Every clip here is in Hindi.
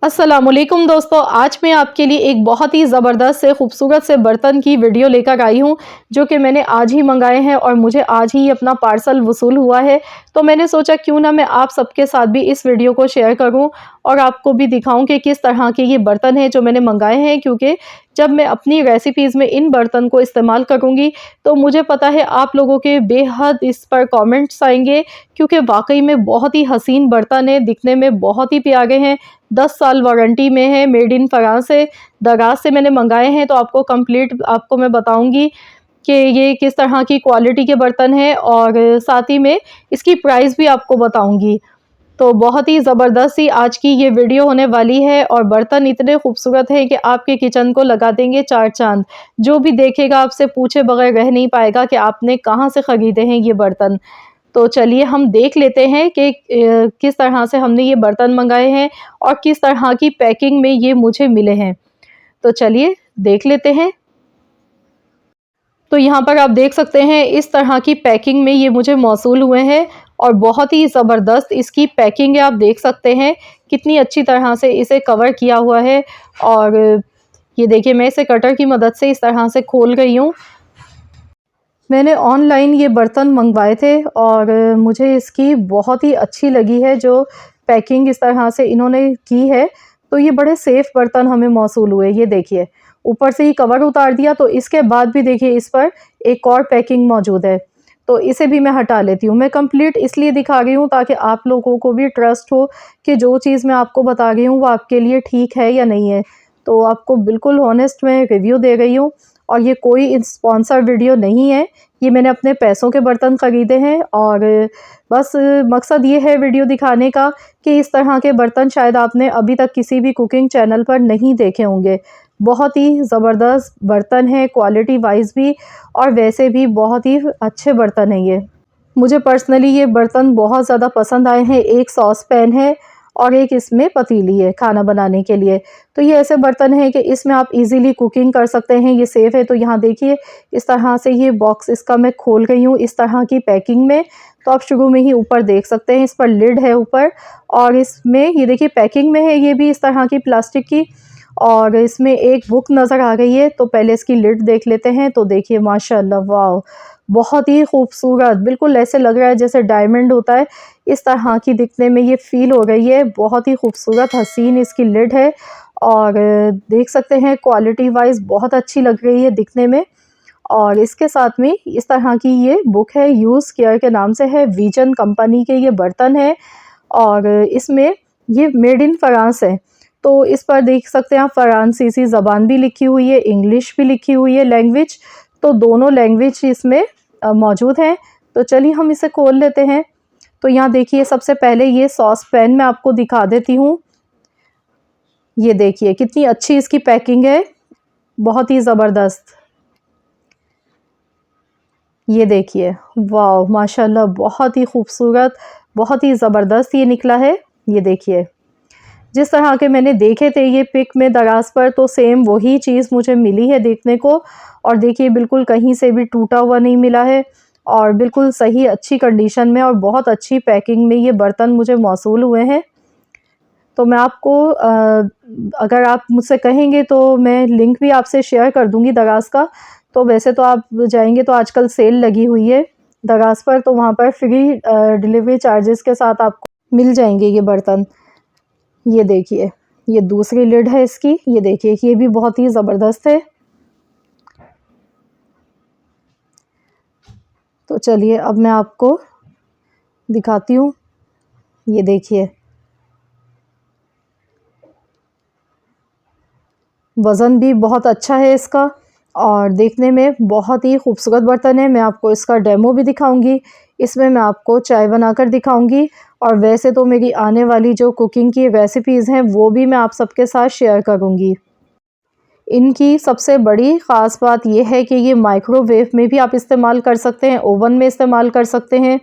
अस्सलामुअलैकुम दोस्तों, आज मैं आपके लिए एक बहुत ही ज़बरदस्त से खूबसूरत से बर्तन की वीडियो लेकर आई हूँ, जो कि मैंने आज ही मंगाए हैं और मुझे आज ही अपना पार्सल वसूल हुआ है। तो मैंने सोचा क्यों ना मैं आप सबके साथ भी इस वीडियो को शेयर करूँ और आपको भी दिखाऊँ कि किस तरह के ये बर्तन हैं जो मैंने मंगाए हैं, क्योंकि जब मैं अपनी रेसिपीज़ में इन बर्तन को इस्तेमाल करूँगी तो मुझे पता है आप लोगों के बेहद इस पर कमेंट्स आएँगे, क्योंकि वाक़ई में बहुत ही हसीन बर्तन है, दिखने में बहुत ही प्यारे हैं। 10 साल वारंटी में है, मेड इन फ्रांस है, दराज़ से मैंने मंगाए हैं। तो आपको मैं बताऊँगी कि ये किस तरह की क्वालिटी के बर्तन हैं और साथ ही में इसकी प्राइस भी आपको बताऊँगी। तो बहुत ही ज़बरदस्त सी आज की ये वीडियो होने वाली है और बर्तन इतने खूबसूरत हैं कि आपके किचन को लगा देंगे चार चाँद। जो भी देखेगा आपसे पूछे बगैर रह नहीं पाएगा कि आपने कहाँ से ख़रीदे हैं ये बर्तन। तो चलिए हम देख लेते हैं कि किस तरह से हमने ये बर्तन मंगाए हैं और किस तरह की पैकिंग में ये मुझे मिले हैं। तो चलिए देख लेते हैं। तो यहाँ पर आप देख सकते हैं इस तरह की पैकिंग में ये मुझे मौसूल हुए हैं और बहुत ही ज़बरदस्त इसकी पैकिंग है। आप देख सकते हैं कितनी अच्छी तरह से इसे कवर किया हुआ है और ये देखिए मैं इसे कटर की मदद से इस तरह से खोल रही हूँ। मैंने ऑनलाइन ये बर्तन मंगवाए थे और मुझे इसकी बहुत ही अच्छी लगी है जो पैकिंग इस तरह से इन्होंने की है। तो ये बड़े सेफ़ बर्तन हमें मौसूल हुए। ये देखिए ऊपर से ही कवर उतार दिया, तो इसके बाद भी देखिए इस पर एक और पैकिंग मौजूद है। तो इसे भी मैं हटा लेती हूँ। मैं कंप्लीट इसलिए दिखा रही हूँ ताकि आप लोगों को भी ट्रस्ट हो कि जो चीज़ मैं आपको बता रही हूँ वो आपके लिए ठीक है या नहीं है। तो आपको बिल्कुल ऑनेस्ट मैं रिव्यू दे रही हूँ और ये कोई स्पॉन्सर वीडियो नहीं है। ये मैंने अपने पैसों के बर्तन ख़रीदे हैं और बस मकसद ये है वीडियो दिखाने का कि इस तरह के बर्तन शायद आपने अभी तक किसी भी कुकिंग चैनल पर नहीं देखे होंगे। बहुत ही ज़बरदस्त बर्तन है, क्वालिटी वाइज़ भी और वैसे भी बहुत ही अच्छे बर्तन हैं ये। मुझे पर्सनली ये बर्तन बहुत ज़्यादा पसंद आए हैं। एक सॉस पैन है और एक इसमें पतीली है खाना बनाने के लिए। तो ये ऐसे बर्तन हैं कि इसमें आप इजीली कुकिंग कर सकते हैं, ये सेफ़ है। तो यहाँ देखिए इस तरह से ये बॉक्स इसका मैं खोल रही हूँ इस तरह की पैकिंग में। तो आप शुरू में ही ऊपर देख सकते हैं इस पर लिड है ऊपर और इसमें ये देखिए पैकिंग में है ये भी इस तरह की प्लास्टिक की और इसमें एक बुक नज़र आ रही है। तो पहले इसकी लिड देख लेते हैं। तो देखिए माशाल्लाह वाओ! बहुत ही खूबसूरत, बिल्कुल ऐसे लग रहा है जैसे डायमंड होता है, इस तरह की दिखने में ये फ़ील हो रही है। बहुत ही खूबसूरत हसीन इसकी लिड है और देख सकते हैं क्वालिटी वाइज़ बहुत अच्छी लग रही है दिखने में। और इसके साथ में इस तरह की ये बुक है, यूज़ केयर के नाम से है, विजन कंपनी के ये बर्तन है और इसमें ये मेड इन फ्रांस है। तो इस पर देख सकते हैं आप फ्रांसीसी ज़बान भी लिखी हुई है, इंग्लिश भी लिखी हुई है लैंग्वेज। तो दोनों लैंग्वेज इसमें मौजूद हैं। तो चलिए हम इसे खोल लेते हैं। तो यहाँ देखिए सबसे पहले ये सॉस पैन मैं आपको दिखा देती हूँ। ये देखिए कितनी अच्छी इसकी पैकिंग है, बहुत ही ज़बरदस्त। ये देखिए वाओ! माशाल्लाह बहुत ही खूबसूरत, बहुत ही ज़बरदस्त ये निकला है। ये देखिए जिस तरह के मैंने देखे थे ये पिक में दराज़ पर, तो सेम वही चीज़ मुझे मिली है देखने को। और देखिए बिल्कुल कहीं से भी टूटा हुआ नहीं मिला है और बिल्कुल सही अच्छी कंडीशन में और बहुत अच्छी पैकिंग में ये बर्तन मुझे मौसूल हुए हैं। तो मैं आपको अगर आप मुझसे कहेंगे तो मैं लिंक भी आपसे शेयर कर दूँगी दराज़ का। तो वैसे तो आप जाएँगे तो आजकल सेल लगी हुई है दराज़ पर, तो वहाँ पर फ्री डिलीवरी चार्जेस के साथ आपको मिल जाएँगे ये बर्तन। ये देखिए ये दूसरी लिड है इसकी। ये देखिए ये भी बहुत ही ज़बरदस्त है। तो चलिए अब मैं आपको दिखाती हूँ। ये देखिए वज़न भी बहुत अच्छा है इसका और देखने में बहुत ही खूबसूरत बर्तन है। मैं आपको इसका डेमो भी दिखाऊंगी। इसमें मैं आपको चाय बनाकर दिखाऊंगी और वैसे तो मेरी आने वाली जो कुकिंग की रेसिपीज़ हैं वो भी मैं आप सबके साथ शेयर करूंगी। इनकी सबसे बड़ी ख़ास बात ये है कि ये माइक्रोवेव में भी आप इस्तेमाल कर सकते हैं, ओवन में इस्तेमाल कर सकते हैं,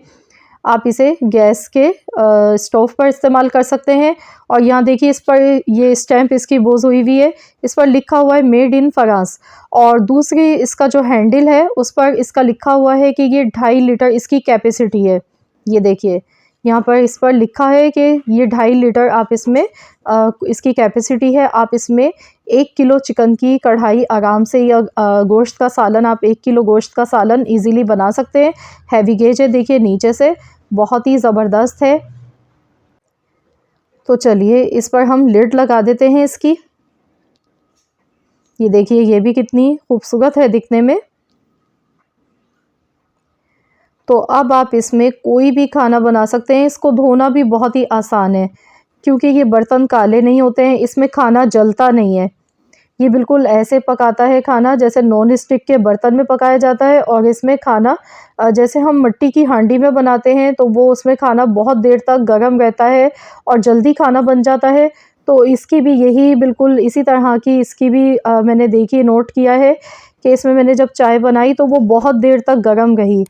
आप इसे गैस के स्टोव पर इस्तेमाल कर सकते हैं। और यहाँ देखिए इस पर ये स्टैम्प इसकी बोझ हुई हुई है, इस पर लिखा हुआ है मेड इन फ्रांस। और दूसरी इसका जो हैंडल है उस पर इसका लिखा हुआ है कि ये 2.5 लीटर इसकी कैपेसिटी है। ये देखिए यहाँ पर इस पर लिखा है कि ये 2.5 लीटर आप इसमें इसकी कैपेसिटी है। आप इसमें 1 किलो चिकन की कढ़ाई आराम से, या गोश्त का सालन, आप 1 किलो गोश्त का सालन इजीली बना सकते हैं। हैवी गेज है, देखिए नीचे से बहुत ही ज़बरदस्त है। तो चलिए इस पर हम लिड लगा देते हैं इसकी। ये देखिए, ये भी कितनी खूबसूरत है दिखने में। तो अब आप इसमें कोई भी खाना बना सकते हैं। इसको धोना भी बहुत ही आसान है, क्योंकि ये बर्तन काले नहीं होते हैं, इसमें खाना जलता नहीं है। ये बिल्कुल ऐसे पकाता है खाना जैसे नॉन स्टिक के बर्तन में पकाया जाता है। और इसमें खाना जैसे हम मिट्टी की हांडी में बनाते हैं तो वो उसमें खाना बहुत देर तक गर्म रहता है और जल्दी खाना बन जाता है। तो इसकी भी यही बिल्कुल इसी तरह की इसकी भी मैंने देखी, नोट किया है कि इसमें मैंने जब चाय बनाई तो वो बहुत देर तक गर्म रही।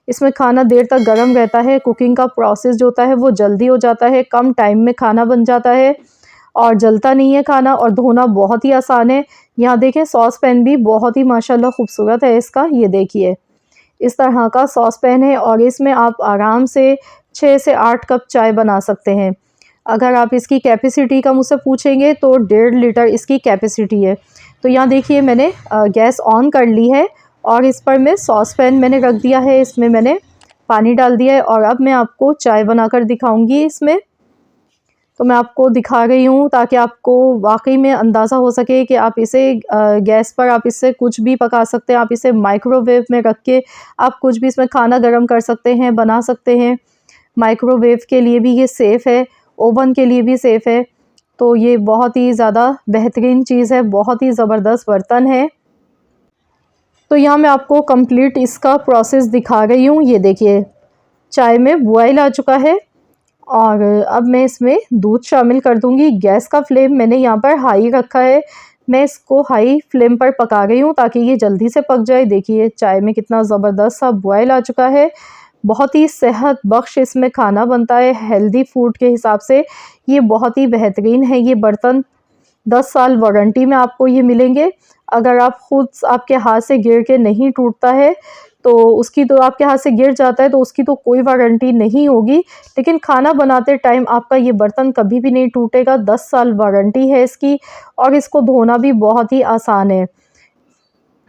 इसमें खाना देर तक गर्म रहता है, कुकिंग का प्रोसेस जो होता है वो जल्दी हो जाता है, कम टाइम में खाना बन जाता है और जलता नहीं है खाना, और धोना बहुत ही आसान है। यहाँ देखें, सॉस पैन भी बहुत ही माशाल्लाह खूबसूरत है इसका। ये देखिए, इस तरह का सॉस पैन है और इसमें आप आराम से 6 से 8 कप चाय बना सकते हैं। अगर आप इसकी कैपेसिटी का मुझसे पूछेंगे तो 1.5 लीटर इसकी कैपेसिटी है। तो यहाँ देखिए, मैंने गैस ऑन कर ली है और इस पर मैं सॉस पैन मैंने रख दिया है, इसमें मैंने पानी डाल दिया है और अब मैं आपको चाय बनाकर दिखाऊंगी इसमें। तो मैं आपको दिखा रही हूँ ताकि आपको वाकई में अंदाज़ा हो सके कि आप इसे गैस पर आप इससे कुछ भी पका सकते हैं। आप इसे माइक्रोवेव में रख के आप कुछ भी इसमें खाना गर्म कर सकते हैं, बना सकते हैं। माइक्रोवेव के लिए भी ये सेफ़ है, ओवन के लिए भी सेफ़ है। तो ये बहुत ही ज़्यादा बेहतरीन चीज़ है, बहुत ही ज़बरदस्त बर्तन है। तो यहाँ मैं आपको कंप्लीट इसका प्रोसेस दिखा रही हूँ। ये देखिए, चाय में बॉयल आ चुका है और अब मैं इसमें दूध शामिल कर दूंगी। गैस का फ्लेम मैंने यहाँ पर हाई रखा है। मैं इसको हाई फ्लेम पर पका रही हूँ ताकि ये जल्दी से पक जाए। देखिए, चाय में कितना ज़बरदस्त सा बॉयल आ चुका है। बहुत ही सेहत बख्श इसमें खाना बनता है। हेल्दी फूड के हिसाब से ये बहुत ही बेहतरीन है। ये बर्तन 10 साल वारंटी में आपको ये मिलेंगे। अगर आप खुद आपके हाथ से गिर के नहीं टूटता है तो उसकी, तो आपके हाथ से गिर जाता है तो उसकी तो कोई वारंटी नहीं होगी, लेकिन खाना बनाते टाइम आपका ये बर्तन कभी भी नहीं टूटेगा। 10 साल वारंटी है इसकी और इसको धोना भी बहुत ही आसान है,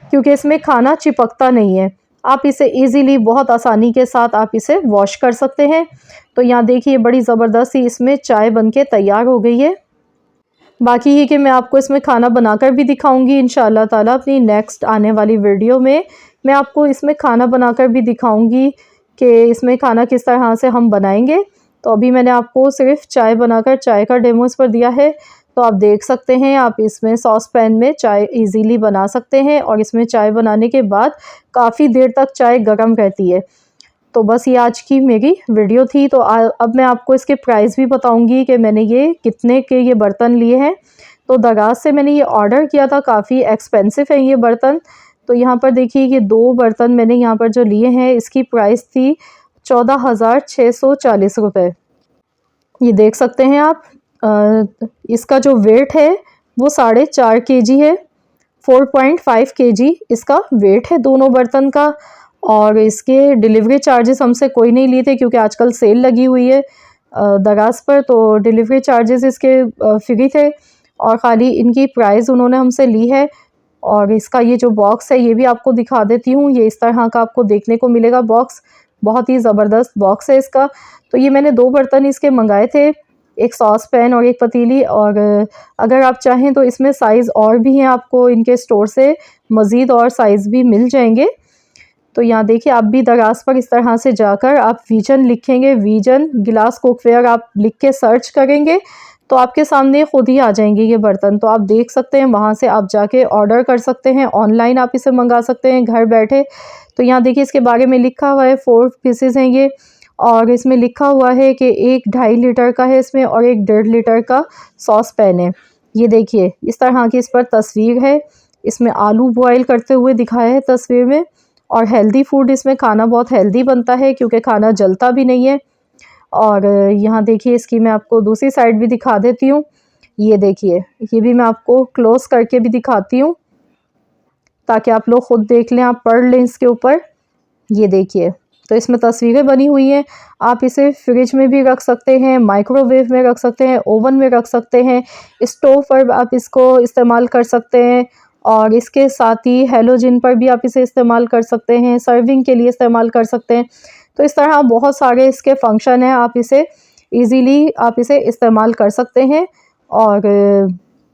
क्योंकि इसमें खाना चिपकता नहीं है। आप इसे इजीली, बहुत आसानी के साथ आप इसे वॉश कर सकते हैं। तो यहाँ देखिए, बड़ी ज़बरदस्त सी इसमें चाय बनके तैयार हो गई है। बाकी ये कि मैं आपको इसमें खाना बनाकर भी दिखाऊंगी इंशाअल्लाह ताला अपनी नेक्स्ट आने वाली वीडियो में। मैं आपको इसमें खाना बनाकर भी दिखाऊंगी कि इसमें खाना किस तरह से हम बनाएंगे। तो अभी मैंने आपको सिर्फ चाय बनाकर, चाय का डेमो इस पर दिया है। तो आप देख सकते हैं, आप इसमें सॉस पैन में चाय इजीली बना सकते हैं और इसमें चाय बनाने के बाद काफ़ी देर तक चाय गर्म रहती है। तो बस ये आज की मेरी वीडियो थी। तो अब मैं आपको इसके प्राइस भी बताऊंगी कि मैंने ये कितने के ये बर्तन लिए हैं। तो दराज से मैंने ये ऑर्डर किया था, काफ़ी एक्सपेंसिव है ये बर्तन। तो यहाँ पर देखिए, ये 2 बर्तन मैंने यहाँ पर जो लिए हैं, इसकी प्राइस थी 14,640 रुपये। ये देख सकते हैं आप। इसका जो वेट है वो 4.5 kg है। 4.5 kg इसका वेट है दोनों बर्तन का। और इसके डिलीवरी चार्जेस हमसे कोई नहीं लिए थे, क्योंकि आजकल सेल लगी हुई है दराज पर, तो डिलीवरी चार्जेस इसके फ्री थे और ख़ाली इनकी प्राइस उन्होंने हमसे ली है। और इसका ये जो बॉक्स है, ये भी आपको दिखा देती हूँ। ये इस तरह का आपको देखने को मिलेगा बॉक्स, बहुत ही ज़बरदस्त बॉक्स है इसका। तो ये मैंने 2 बर्तन इसके मंगाए थे, एक सॉस पैन और एक पतीली। और अगर आप चाहें तो इसमें साइज़ और भी हैं, आपको इनके स्टोर से मज़ीद और साइज़ भी मिल जाएंगे। तो यहाँ देखिए, आप भी दराज पर इस तरह से जाकर आप वीजन लिखेंगे, वीजन गिलास कुकवेयर आप लिख के सर्च करेंगे तो आपके सामने खुद ही आ जाएंगे ये बर्तन। तो आप देख सकते हैं, वहाँ से आप जाके ऑर्डर कर सकते हैं, ऑनलाइन आप इसे मंगा सकते हैं घर बैठे। तो यहाँ देखिए, इसके बारे में लिखा हुआ है, 4 पीसेस हैं ये। और इसमें लिखा हुआ है कि एक 2.5 लीटर का है इसमें और एक 1.5 लीटर का सॉस पैन है। ये देखिए, इस तरह की इस पर तस्वीर है। इसमें आलू बॉयल करते हुए दिखाया है तस्वीर में। और हेल्दी फूड, इसमें खाना बहुत हेल्दी बनता है क्योंकि खाना जलता भी नहीं है। और यहाँ देखिए, इसकी मैं आपको दूसरी साइड भी दिखा देती हूँ। ये देखिए, ये भी मैं आपको क्लोज करके भी दिखाती हूँ ताकि आप लोग ख़ुद देख लें, आप पढ़ लें इसके ऊपर। ये देखिए, तो इसमें तस्वीरें बनी हुई हैं। आप इसे फ्रिज में भी रख सकते हैं, माइक्रोवेव में रख सकते हैं, ओवन में रख सकते हैं, स्टोव पर आप इसको इस्तेमाल कर सकते हैं और इसके साथ ही हैलोजन पर भी आप इसे इस्तेमाल कर सकते हैं, सर्विंग के लिए इस्तेमाल कर सकते हैं। तो इस तरह बहुत सारे इसके फंक्शन हैं, आप इसे ईज़िली आप इसे इस्तेमाल कर सकते हैं। और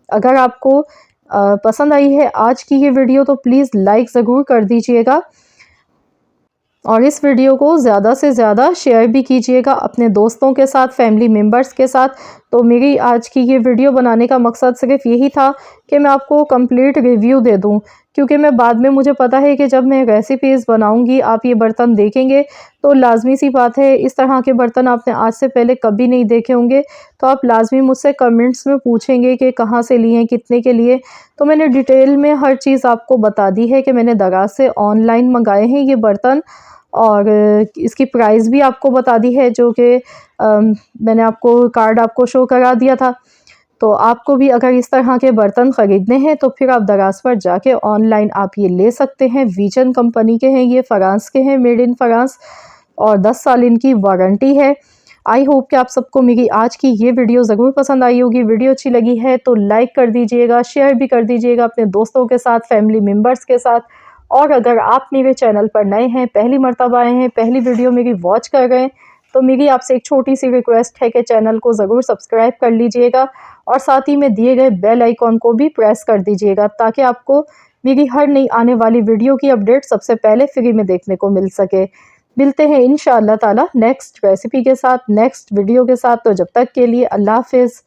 अगर आपको पसंद आई है आज की ये वीडियो तो प्लीज़ लाइक ज़रूर कर दीजिएगा और इस वीडियो को ज़्यादा से ज़्यादा शेयर भी कीजिएगा अपने दोस्तों के साथ, फैमिली मेम्बर्स के साथ। तो मेरी आज की ये वीडियो बनाने का मकसद सिर्फ यही था कि मैं आपको कंप्लीट रिव्यू दे दूं, क्योंकि मैं बाद में मुझे पता है कि जब मैं रेसिपीज़ बनाऊंगी आप ये बर्तन देखेंगे तो लाजमी सी बात है इस तरह के बर्तन आपने आज से पहले कभी नहीं देखे होंगे, तो आप लाजमी मुझसे कमेंट्स में पूछेंगे कि कहाँ से लिए, कितने के लिए। तो मैंने डिटेल में हर चीज़ आपको बता दी है कि मैंने दराज से ऑनलाइन मंगाए हैं ये बर्तन और इसकी प्राइस भी आपको बता दी है, जो कि मैंने आपको कार्ड आपको शो करा दिया था। तो आपको भी अगर इस तरह के बर्तन ख़रीदने हैं तो फिर आप दराज पर जाके ऑनलाइन आप ये ले सकते हैं। वीजन कंपनी के हैं, ये फ़्रांस के हैं, मेड इन फ्रांस और 10 साल इनकी वारंटी है। आई होप कि आप सबको मेरी आज की ये वीडियो ज़रूर पसंद आई होगी। वीडियो अच्छी लगी है तो लाइक कर दीजिएगा, शेयर भी कर दीजिएगा अपने दोस्तों के साथ, फैमिली मेम्बर्स के साथ। और अगर आप मेरे चैनल पर नए हैं, पहली मर्तबा आए हैं, पहली वीडियो मेरी वॉच कर रहे हैं, तो मेरी आपसे एक छोटी सी रिक्वेस्ट है कि चैनल को ज़रूर सब्सक्राइब कर लीजिएगा और साथ ही में दिए गए बेल आइकॉन को भी प्रेस कर दीजिएगा ताकि आपको मेरी हर नई आने वाली वीडियो की अपडेट सबसे पहले फ्री में देखने को मिल सके। मिलते हैं इंशाअल्लाह ताला नेक्स्ट रेसिपी के साथ, नेक्स्ट वीडियो के साथ। तो जब तक के लिए अल्लाह हाफिज़।